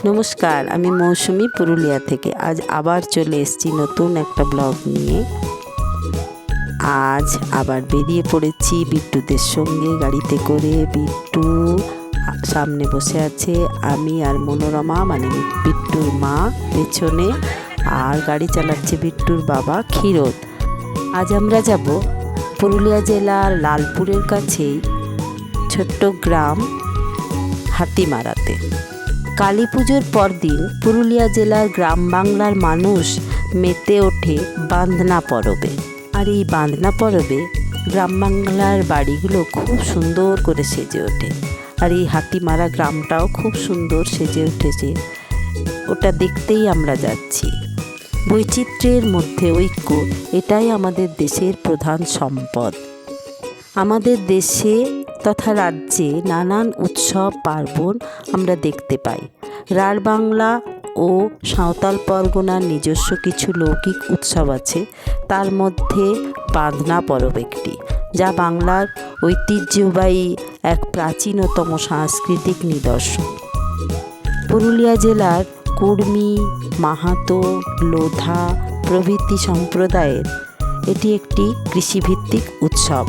নমস্কার, আমি মৌসুমি পুরুলিয়া থেকে। আজ আবার চলে এসেছি নতুন একটা ব্লগ নিয়ে। আজ আবার বেরিয়ে পড়েছি বিট্টুদের সঙ্গে গাড়িতে করে। বিট্টু সামনে বসে আছে, আমি আর মনোরমা মানে বিট্টুর মা পেছনে, আর গাড়ি চালাচ্ছে বিট্টুর বাবা ক্ষীরোদ। আজ আমরা যাব পুরুলিয়া জেলার লালপুরের কাছেই ছোট্ট গ্রাম হাতিমারাতে। কালী পুজোর পরদিন পুরুলিয়া জেলার গ্রাম বাংলার মানুষ মেতে ওঠে বাঁধনা পরবে। আর এই বাঁধনা পরবে গ্রাম বাংলার বাড়িগুলো খুব সুন্দর করে সেজে ওঠে। আর এই হাতিমারা গ্রামটাও খুব সুন্দর সেজে উঠেছে, ওটা দেখতেই আমরা যাচ্ছি। বৈচিত্র্যের মধ্যে ঐক্য, এটাই আমাদের দেশের প্রধান সম্পদ। আমাদের দেশে তথা রাজ্যে নানান উৎসব পার্বণ আমরা দেখতে পাই। রাঢ় বাংলা ও সাঁওতাল পরগনার নিজস্ব কিছু লৌকিক উৎসব আছে, তার মধ্যে বাঁধনা পরব একটি, যা বাংলার ঐতিহ্যবাহী এক প্রাচীনতম সাংস্কৃতিক নিদর্শন। পুরুলিয়া জেলার কুর্মী, মাহাতো, লোধা প্রভৃতি সম্প্রদায়ের এটি একটি কৃষিভিত্তিক উৎসব।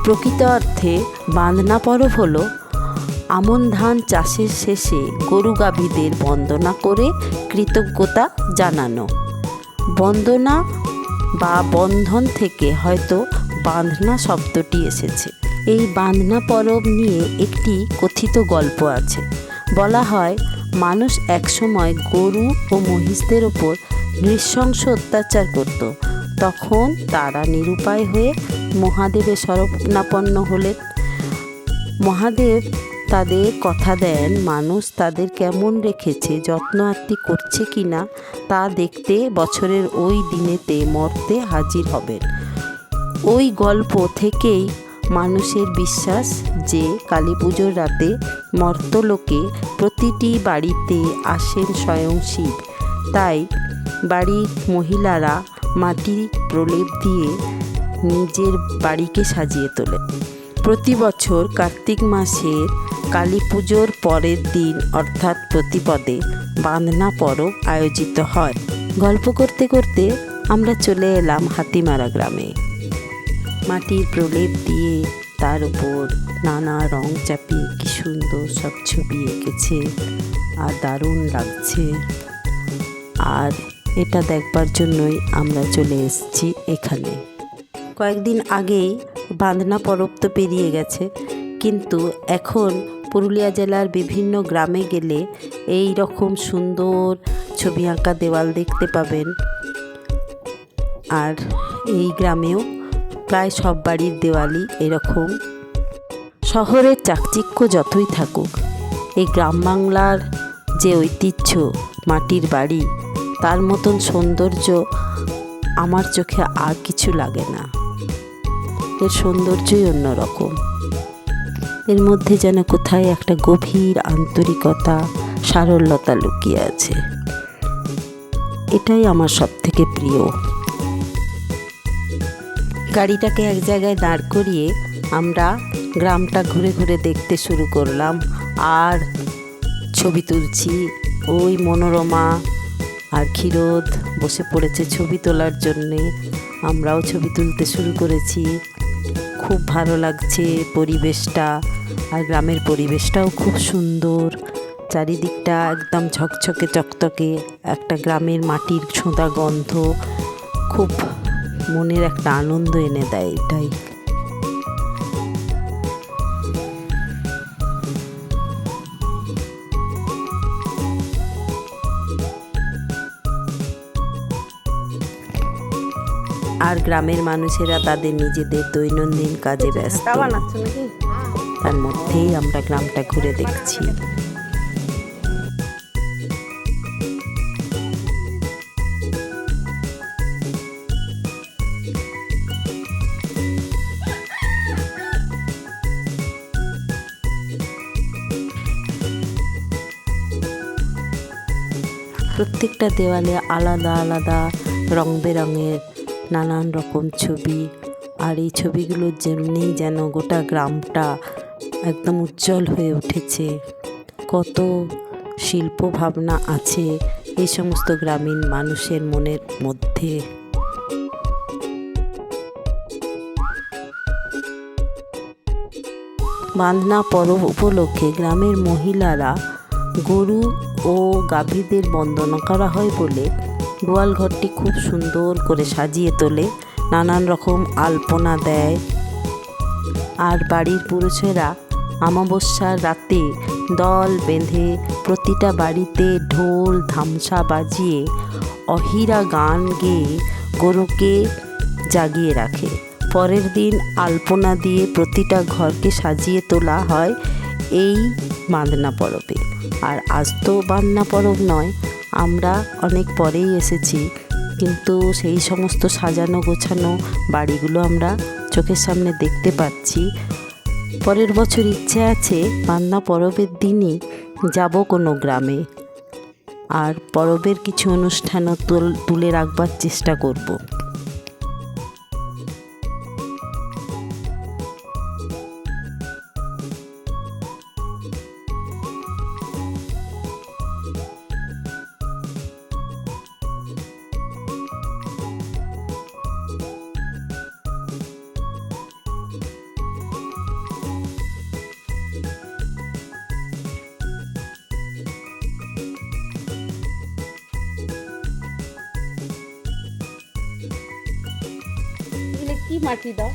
প্রকৃত অর্থে বাঁধনা পরব হলো আমন ধান চাষের শেষে গরু গাভীদের বন্দনা করে কৃতজ্ঞতা জানানো। বন্দনা বা বন্ধন থেকে হয়তো বাঁধনা শব্দটি এসেছে। এই বাঁধনা পরব নিয়ে একটি কথিত গল্প আছে। বলা হয়, মানুষ একসময় গরু ও মহিষদের ওপর নৃশংস অত্যাচার করত। তখন তারা নিরুপায় হয়ে মহাদেবের শরণাপন্ন হলেন। মহাদেব তাদের কথা দেন, মানুষ তাদের কেমন রেখেছে, যত্ন আত্তি করছে কিনা তা দেখতে বছরের ওই দিনেতে মর্তে হাজির হবেন। ওই গল্প থেকেই মানুষের বিশ্বাস যে কালী পুজোর রাতে মর্তলোকে প্রতিটি বাড়িতে আসেন স্বয়ং শিব। তাই বাড়ির মহিলারা মাটির প্রলেপ দিয়ে নিজের বাড়িকে সাজিয়ে তোলে। প্রতি বছর কার্তিক মাসের কালী পুজোর পরের দিন অর্থাৎ প্রতিপদে বাঁধনা পরব আয়োজিত হয়। গল্প করতে করতে আমরা চলে এলাম হাতিমারা গ্রামে। মাটির প্রলেপ দিয়ে তার উপর নানা রং চাপিয়ে কি সুন্দর সব ছবি এঁকেছে, আর দারুণ লাগছে। আর এটা দেখবার জন্যই আমরা চলে এসেছি এখানে। কয়েকদিন আগেই বাঁধনা পরব তো পেরিয়ে গেছে, কিন্তু এখন পুরুলিয়া জেলার বিভিন্ন গ্রামে গেলে এই রকম সুন্দর ছবি আঁকা দেওয়াল দেখতে পাবেন। আর এই গ্রামেও প্রায় সব বাড়ির দেওয়ালই এরকম। শহরের চাকচিক্য যতই থাকুক, এই গ্রাম বাংলার যে ঐতিহ্য মাটির বাড়ি, তার মতন সৌন্দর্য আমার চোখে আর কিছু লাগে না। এর সৌন্দর্যই অন্যরকম। এর মধ্যে যেন কোথায় একটা গভীর আন্তরিকতা, সারল্যতা লুকিয়ে আছে। এটাই আমার সবথেকে প্রিয়। গাড়িটাকে এক জায়গায় দাঁড় করিয়ে আমরা গ্রামটা ঘুরে ঘুরে দেখতে শুরু করলাম আর ছবি তুলছি। ওই মনোরমা আর ক্ষীরোদ বসে পড়েছে ছবি তোলার জন্যে, আমরাও ছবি তুলতে শুরু করেছি। খুব ভালো লাগছে পরিবেশটা, আর গ্রামের পরিবেশটাও খুব সুন্দর। চারিদিকটা একদম ঝকঝকে চকচকে, একটা গ্রামের মাটির ছোঁদা গন্ধ খুব মনের একটা আনন্দ এনে দেয়। এটাই আর গ্রামের মানুষেরা তাদের নিজেদের দৈনন্দিন কাজে ব্যস্ত, তার মধ্যেই আমরা গ্রামটা ঘুরে দেখছি। প্রত্যেকটা দেওয়ালে আলাদা আলাদা রং বেরঙের নানান রকম ছবি, আর এই ছবিগুলোর জন্যেই যেন গোটা গ্রামটা একদম উজ্জ্বল হয়ে উঠেছে। কত শিল্প ভাবনা আছে এই সমস্ত গ্রামীণ মানুষের মনের মধ্যে। বাঁধনা পরব উপলক্ষে গ্রামের মহিলারা গরু ও গাভীদের বন্দনা করা হয় বলে গোয়াল ঘরটি খুব সুন্দর করে সাজিয়ে তোলে, নানান রকম আলপনা দেয়। আর বাড়ির পুরুষেরা অমাবস্যার রাতে দল বেঁধে প্রতিটা বাড়িতে ঢোল ধামসা বাজিয়ে অহিরা গান গেয়ে গরুকে জাগিয়ে রাখে। পরের দিন আলপনা দিয়ে প্রতিটা ঘরকে সাজিয়ে তোলা হয় এই বাঁধনা পরবে। আর আজ তো বাঁধনা পরব নয়, আমরা অনেক পরেই এসেছি, কিন্তু সেই সমস্ত সাজানো গোছানো বাড়িগুলো আমরা চোখের সামনে দেখতে পাচ্ছি। পরের বছর ইচ্ছে আছে বাঁধনা পরবের দিনই যাব কোনো গ্রামে, আর পরবের কিছু অনুষ্ঠানও তুলে রাখবার চেষ্টা করব। কি মাটি দাও?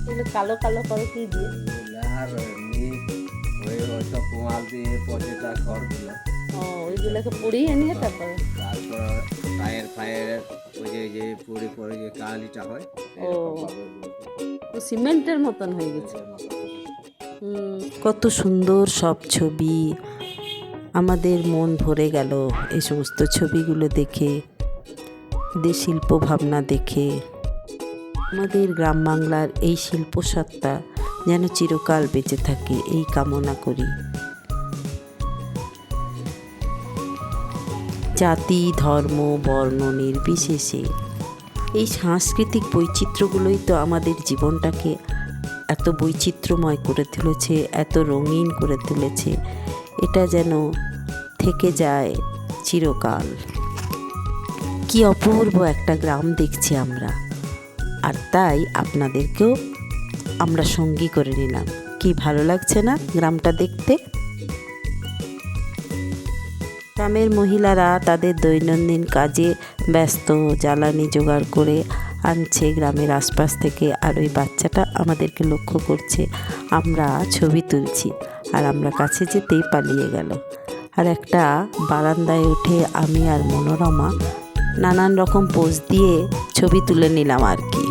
এগুলো কালো কালো করো কি দিয়ে? ওইগুলোকে পুড়িয়ে নিয়ে তারপর টায়ার ফায়ার ওই যে পুড়ে পরে যে কালিটা হয়, ও সিমেন্টের মতন হয়ে গেছে। কত সুন্দর সব ছবি, আমাদের মন ভরে গেল এই সমস্ত ছবিগুলো দেখে, এদের শিল্প ভাবনা দেখে। আমাদের গ্রাম বাংলার এই শিল্পসত্তা যেন চিরকাল বেঁচে থাকে এই কামনা করি। জাতি ধর্ম বর্ণ নির্বিশেষে এই সাংস্কৃতিক বৈচিত্র্যগুলোই তো আমাদের জীবনটাকে এত বৈচিত্র্যময় করে তুলেছে, এত রঙিন করে তুলেছে। এটা যেন থেকে যায় চিরকাল। কি অপূর্ব একটা গ্রাম দেখছি আমরা, আর তাই আপনাদেরকেও আমরা সঙ্গী করে নিলাম। কি ভালো লাগছে না গ্রামটা দেখতে? গ্রামের মহিলারা তাদের দৈনন্দিন কাজে ব্যস্ত, জ্বালানি জোগাড় করে আনছে গ্রামের আশপাশ থেকে। আর ওই বাচ্চাটা আমাদেরকে লক্ষ্য করছে, আমরা ছবি তুলছি, আর আমরা কাছে যেতেই পালিয়ে গেল। আর একটা বারান্দায় উঠে আমি আর মনোরমা নানান রকম পোজ দিয়ে ছবি তুলে নিলাম আর কি।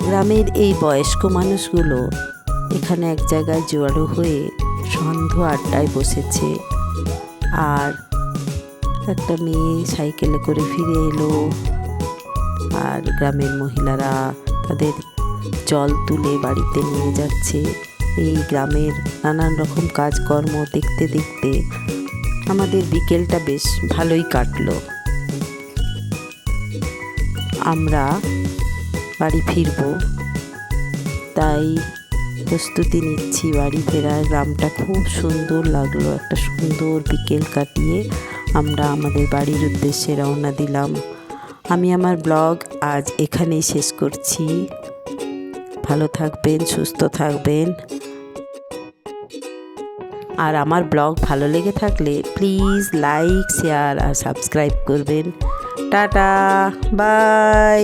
গ্রামের এই বয়স্ক মানুষগুলো এখানে এক জায়গায় জড়ো হয়ে সন্ধ্যা আড্ডায় বসেছে। আর একটা মেয়ে সাইকেলে করে ফিরে এলো, আর গ্রামের মহিলারা তাদের জল তুলে বাড়িতে নিয়ে যাচ্ছে। এই গ্রামের নানান রকম কাজকর্ম দেখতে দেখতে আমাদের বিকেলটা বেশ ভালোই কাটলো। আমরা বাড়ি ফিরব, তাই প্রস্তুতি নিচ্ছি বাড়ি ফেরার। গ্রামটা খুব সুন্দর লাগলো, একটা সুন্দর বিকেল কাটিয়ে আমরা আমাদের বাড়ির উদ্দেশ্যে রওনা দিলাম। আমি আমার ব্লগ আজ এখানেই শেষ করছি। ভালো থাকবেন, সুস্থ থাকবেন। আর আমার ব্লগ ভালো লেগে থাকলে প্লিজ লাইক শেয়ার আর সাবস্ক্রাইব করবেন। Tata, by.